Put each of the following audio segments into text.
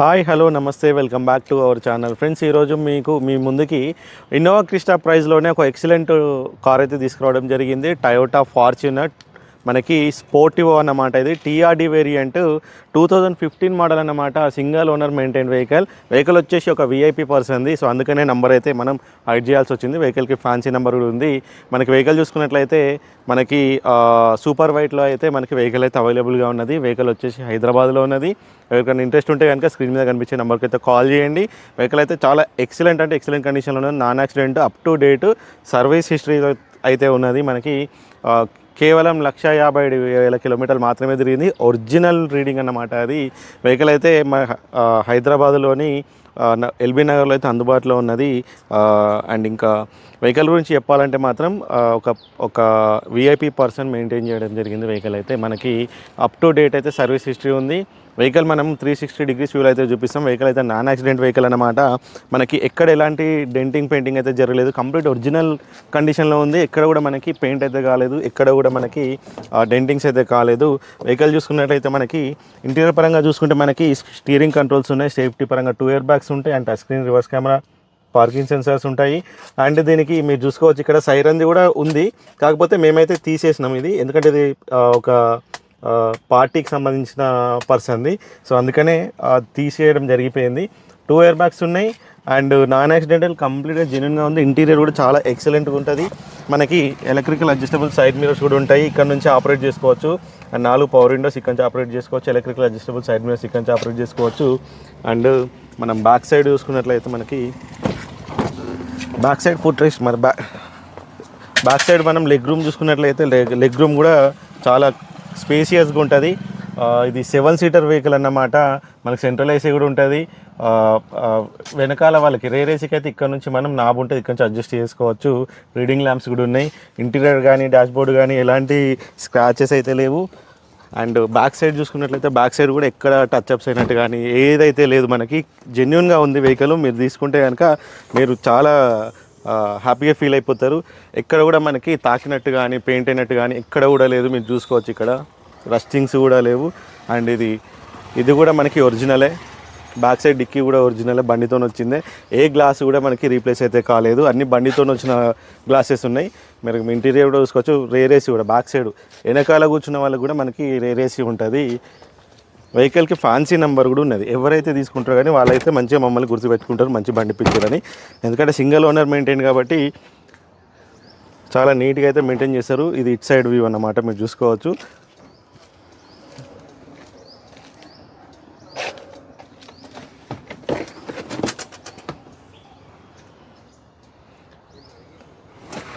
Hi hello నమస్తే welcome back to our channel friends. ఈరోజు మీ ముందుకి ఇన్నోవా క్రిస్టా ప్రైస్లోనే ఒక ఎక్సలెంట్ కార్ అయితే తీసుకురావడం జరిగింది. టయోటా ఫార్చ్యూనర్ మనకి స్పోర్టివో అన్నమాట. ఇది టీఆర్డీ వేరియంట్ 2015 మోడల్ అన్నమాట. సింగిల్ ఓనర్ మెయింటైన్ వెహికల్ వచ్చేసి ఒక విఐపీ పర్సన్ది. సో అందుకనే నెంబర్ అయితే మనం హైడ్ చేయాల్సి వచ్చింది. వెహికల్కి ఫ్యాన్సీ నెంబర్ కూడా ఉంది. మనకి వెహికల్ చూసుకున్నట్లయితే మనకి సూపర్ వైట్లో అయితే మనకి వెహికల్ అయితే అవైలబుల్గా ఉన్నది. వెహికల్ వచ్చేసి హైదరాబాద్లో ఉన్నది. ఎవరికైనా ఇంట్రెస్ట్ ఉంటే కనుక స్క్రీన్ మీద కనిపించే నెంబర్కి అయితే కాల్ చేయండి. వెహికల్ అయితే చాలా ఎక్సలెంట్ కండిషన్లో ఉన్నది. Non accident up to date service history అయితే ఉన్నది. మనకి కేవలం 1,50,000 కిలోమీటర్లు మాత్రమే తిరిగింది. ఒరిజినల్ రీడింగ్ అన్నమాట అది. వెహికల్ అయితే హైదరాబాద్లోని ఎల్బీ నగర్లో అయితే అందుబాటులో ఉన్నది. అండ్ ఇంకా వెహికల్ గురించి చెప్పాలంటే మాత్రం ఒక విఐపీ పర్సన్ మెయింటైన్ చేయడం జరిగింది. వెహికల్ అయితే మనకి అప్ టు డేట్ అయితే సర్వీస్ హిస్టరీ ఉంది. వెహికల్ మనం 360 డిగ్రీస్ వ్యూలో అయితే చూపిస్తాం. వెహికల్ అయితే నాన్ యాక్సిడెంట్ వెహికల్ అన్నమాట. మనకి ఎక్కడ ఎలాంటి డెంటింగ్ పెయింటింగ్ అయితే జరగలేదు. కంప్లీట్ ఒరిజినల్ కండిషన్లో ఉంది. ఎక్కడ కూడా మనకి పెయింట్ అయితే కాలేదు. ఎక్కడ కూడా మనకి డెంటింగ్స్ అయితే కాలేదు. వెహికల్ చూసుకున్నట్లయితే మనకి ఇంటీరియర్ పరంగా చూసుకుంటే మనకి స్టీరింగ్ కంట్రోల్స్ ఉన్నాయి. సేఫ్టీ పరంగా 2 ఎయిర్ బ్యాగ్స్ ఉంటాయి. And touch screen reverse camera, parking sensors ఉంటాయి. అండ్ దీనికి మీరు చూసుకోవచ్చు ఇక్కడ సైరన్ది కూడా ఉంది. కాకపోతే మేమైతే తీసేసినాం ఇది, ఎందుకంటే ఇది ఒక పార్టీకి సంబంధించిన పర్సన్ది. సో అందుకనే తీసేయడం జరిగిపోయింది. 2 ఎయిర్ బ్యాగ్స్ ఉన్నాయి. అండ్ నాన్ యాక్సిడెంటల్ కంప్లీట్గా జెన్యూన్గా ఉంది. ఇంటీరియర్ కూడా చాలా ఎక్సలెంట్గా ఉంటుంది. మనకి ఎలక్ట్రికల్ అడ్జస్టబుల్ సైడ్ మిరర్స్ కూడా ఉంటాయి. ఇక్కడ నుంచి ఆపరేట్ చేసుకోవచ్చు. అండ్ 4 పవర్ విండోస్ ఇక్కడ నుంచి ఆపరేట్ చేసుకోవచ్చు. ఎలక్ట్రికల్ అడ్జస్టబుల్ సైడ్ మిరర్స్ ఇక్కడ నుంచి ఆపరేట్ చేసుకోవచ్చు. అండ్ మనం బ్యాక్ సైడ్ చూసుకున్నట్లయితే మనకి బ్యాక్ సైడ్ ఫుట్ రెస్ట్, మరి బ్యాక్ సైడ్ మనం లెగ్ రూమ్ చూసుకున్నట్లయితే లెగ్ రూమ్ కూడా చాలా స్పేసియస్గా ఉంటుంది. ఇది 7 సీటర్ వెహికల్ అన్నమాట. మనకి సెంట్రల్ ఏసీ కూడా ఉంటుంది. వెనకాల వాళ్ళకి రేర్ ఏసీకి అయితే ఇక్కడ నుంచి మనం నాబ్ ఉంటుంది, ఇక్కడ నుంచి అడ్జస్ట్ చేసుకోవచ్చు. రీడింగ్ ల్యాంప్స్ కూడా ఉన్నాయి. ఇంటీరియర్ కానీ డాష్బోర్డ్ కానీ ఎలాంటి స్క్రాచెస్ అయితే లేవు. అండ్ బ్యాక్ సైడ్ చూసుకున్నట్లయితే బ్యాక్ సైడ్ కూడా ఎక్కడ టచ్అప్స్ అయినట్టు కానీ ఏదైతే లేదు. మనకి జెన్యూన్గా ఉంది వెహికల్. మీరు తీసుకుంటే కనుక మీరు చాలా హ్యాపీగా ఫీల్ అయిపోతారు. ఎక్కడ కూడా మనకి తాకినట్టు కానీ పెయింట్ అయినట్టు కానీ ఎక్కడ కూడా లేదు. మీరు చూసుకోవచ్చు ఇక్కడ రస్టింగ్స్ కూడా లేవు. అండ్ ఇది కూడా మనకి ఒరిజినలే. బ్యాక్ సైడ్ డిక్కీ కూడా ఒరిజినలే, బండితో వచ్చిందే. ఏ గ్లాస్ కూడా మనకి రీప్లేస్ అయితే కాలేదు. అన్ని బండితో వచ్చిన గ్లాసెస్ ఉన్నాయి. మీరు ఇంటీరియర్ కూడా చూసుకోవచ్చు. రేర్ ఏసీ కూడా బ్యాక్ సైడ్ వెనకాల కూర్చున్న వాళ్ళకి కూడా మనకి రేర్ ఏసీ ఉంటుంది. వెహికల్కి ఫ్యాన్సీ నెంబర్ కూడా ఉన్నది. ఎవరైతే తీసుకుంటారో కానీ వాళ్ళైతే మంచిగా మమ్మల్ని గుర్తుపెట్టుకుంటారు, మంచి బండి పిక్చరని. ఎందుకంటే సింగిల్ ఓనర్ మెయింటైన్ కాబట్టి చాలా నీట్గా అయితే మెయింటైన్ చేస్తారు. ఇది ఇట్ సైడ్ వ్యూ అన్నమాట, మీరు చూసుకోవచ్చు.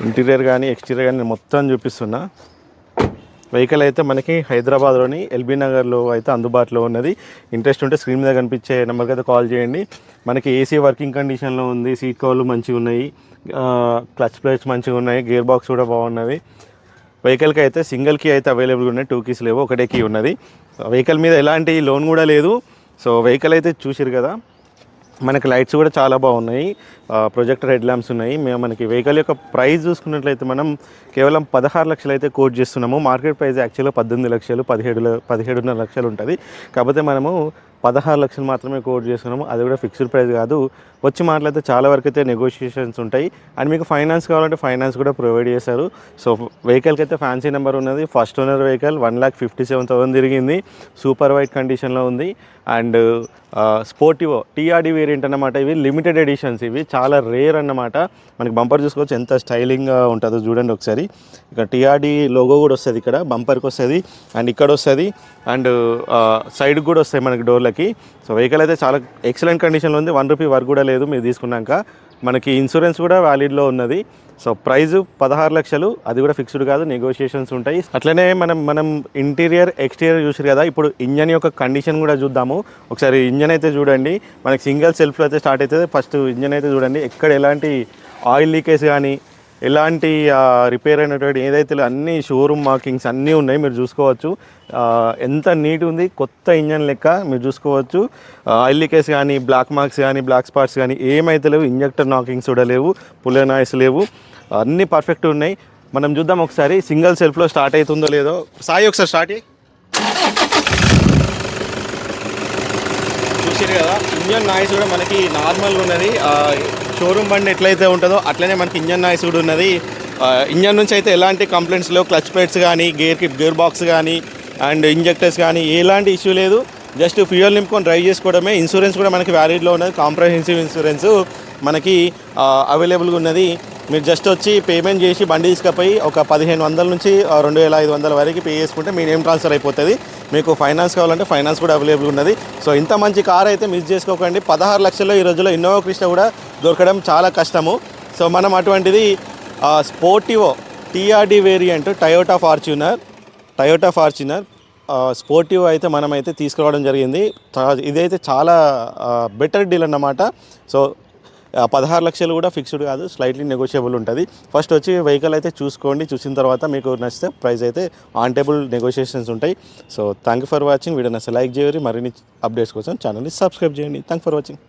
ఇంటీరియర్ కానీ ఎక్స్టీరియర్ కానీ మొత్తం చూపిస్తున్నా. వెహికల్ అయితే మనకి హైదరాబాద్లోని ఎల్బీ నగర్లో అయితే అందుబాటులో ఉన్నది. ఇంట్రెస్ట్ ఉంటే స్క్రీన్ మీద కనిపించే నెంబర్కి అయితే కాల్ చేయండి. మనకి ఏసీ వర్కింగ్ కండిషన్లో ఉంది. సీట్ కవర్లు మంచిగా ఉన్నాయి. క్లచ్ ప్లేట్స్ మంచిగా ఉన్నాయి. గేర్ బాక్స్ కూడా బాగున్నది. వెహికల్కి అయితే సింగిల్ కీ అయితే అవైలబుల్గా ఉన్నాయి. 2 కీస్ లేవు, ఒకటే కీ ఉన్నది. వెహికల్ మీద ఎలాంటి లోన్ కూడా లేదు. సో వెహికల్ అయితే చూసిరు కదా. మనకి లైట్స్ కూడా చాలా బాగున్నాయి. ప్రొజెక్టర్ హెడ్ ల్యాంప్స్ ఉన్నాయి. మనకి వెహికల్ యొక్క ప్రైస్ చూసుకున్నట్లయితే మనం కేవలం 16 లక్షలు అయితే కోట్ చేస్తున్నాము. మార్కెట్ ప్రైస్ యాక్చువల్గా 18 లక్షలు, 17.5 లక్షలు ఉంటుంది. కాకపోతే మనము 16 లక్షలు మాత్రమే కోట్ చేస్తున్నాము. అది కూడా ఫిక్స్డ్ ప్రైస్ కాదు. వచ్చి మాట్లాడితే చాలా వరకు అయితే నెగోషియేషన్స్ ఉంటాయి. అండ్ మీకు ఫైనాన్స్ కావాలంటే ఫైనాన్స్ కూడా ప్రొవైడ్ చేస్తారు. సో వెహికల్కి అయితే ఫ్యాన్సీ నెంబర్ ఉన్నది. ఫస్ట్ ఓనర్ వెహికల్ 1,57,000 తిరిగింది. సూపర్ వైట్ కండిషన్లో ఉంది. అండ్ స్పోర్టివో టీఆర్డీ వేరియంట్ అన్నమాట. ఇవి లిమిటెడ్ ఎడిషన్స్. ఇవి చాలా రేర్ అన్నమాట. మనకి బంపర్ చూసుకోవచ్చు ఎంత స్టైలింగ్గా ఉంటుందో చూడండి ఒకసారి. ఇక్కడ టీఆర్డీ లోగో కూడా వస్తుంది. ఇక్కడ బంపర్కి వస్తుంది అండ్ ఇక్కడ వస్తుంది. అండ్ సైడ్కి కూడా వస్తాయి మనకి డోర్లకి. సో వెహికల్ అయితే చాలా ఎక్సలెంట్ కండిషన్లో ఉంది. 1 రూపీ వర్క్ కూడా లేదు మీరు తీసుకున్నాక. మనకి ఇన్సూరెన్స్ కూడా వ్యాలిడ్లో ఉన్నది. సో ప్రైజు 16 లక్షలు, అది కూడా ఫిక్స్డ్ కాదు, నెగోషియేషన్స్ ఉంటాయి. అట్లనే మనం ఇంటీరియర్ ఎక్స్టీరియర్ చూసారు కదా. ఇప్పుడు ఇంజన్ యొక్క కండిషన్ కూడా చూద్దాము ఒకసారి. ఇంజన్ అయితే చూడండి, మనకి సింగిల్ సెల్ఫ్లో అయితే స్టార్ట్ అవుతుంది. ఫస్ట్ ఇంజన్ అయితే చూడండి, ఎక్కడ ఎలాంటి ఆయిల్ లీకేజ్ కానీ ఎలాంటి రిపేర్ అయినటువంటి ఏదైతే అన్ని షోరూమ్ మార్కింగ్స్ అన్నీ ఉన్నాయి. మీరు చూసుకోవచ్చు ఎంత నీట్ ఉంది, కొత్త ఇంజన్ లెక్క మీరు చూసుకోవచ్చు. ఆయిల్ లీకేజ్ కానీ బ్లాక్ మార్క్స్ కానీ బ్లాక్ స్పాట్స్ కానీ ఏమైతే లేవు. ఇంజెక్టర్ నాకింగ్స్ కూడా లేవు, పుల్లే నాయిస్ లేవు, అన్నీ పర్ఫెక్ట్ ఉన్నాయి. మనం చూద్దాం ఒకసారి సింగిల్ సెల్ఫ్లో స్టార్ట్ అవుతుందో లేదో. సాయి ఒకసారి స్టార్ట్ చూసారు కదా, ఇంజన్ నాయిస్ కూడా మనకి నార్మల్గా ఉన్నది. షోరూమ్ బండి ఎట్లయితే ఉంటుందో అట్లనే మనకి ఇంజన్ నాయిస్ కూడా ఉన్నది. ఇంజన్ నుంచి అయితే ఎలాంటి కంప్లైంట్స్ లేవు. క్లచ్ ప్లేట్స్ కానీ, గేర్ బాక్స్ కానీ అండ్ ఇంజెక్టర్స్ కానీ ఎలాంటి ఇష్యూ లేదు. జస్ట్ ఫ్యూయల్ నింపుకొని డ్రైవ్ చేసుకోవడమే. ఇన్సూరెన్స్ కూడా మనకి వ్యాలిడ్లో ఉన్నది. కాంప్రహెన్సివ్ ఇన్సూరెన్స్ మనకి అవైలబుల్గా ఉన్నది. మీరు జస్ట్ వచ్చి పేమెంట్ చేసి బండి తీసుకుపోయి ఒక 1500 నుంచి 2500 వరకు పే చేసుకుంటే మీ నేమ్ ట్రాన్స్ఫర్ అయిపోతుంది. మీకు ఫైనాన్స్ కావాలంటే ఫైనాన్స్ కూడా అవైలబుల్ ఉన్నది. సో ఇంత మంచి కార్ అయితే మిస్ చేసుకోకండి. 16 లక్షల్లో ఈ రోజుల్లో ఇన్నోవా క్రిస్టా కూడా దొరకడం చాలా కష్టము. సో మనం అటువంటిది స్పోర్టివో టీఆర్డీ వేరియంట్ టయోటా ఫార్చ్యూనర్ స్పోర్టివో అయితే మనమైతే తీసుకురావడం జరిగింది. ఇదైతే చాలా బెటర్ డీల్ అన్నమాట. సో 16 లక్షలు కూడా ఫిక్స్డ్ కాదు, స్లైట్లీ నెగోషియబుల్ ఉంటుంది. ఫస్ట్ వచ్చి వెహికల్ అయితే చూసుకోండి. చూసిన తర్వాత మీకు నచ్చితే ప్రైస్ అయితే ఆన్ టేబుల్ నెగోషియేషన్స్ ఉంటాయి. So thank you for watching. Video నచ్చితే లైక్ చేయండి. మరిన్ని అప్డేట్స్ కోసం ఛానల్ని సబ్స్క్రైబ్ చేయండి. Thank for watching.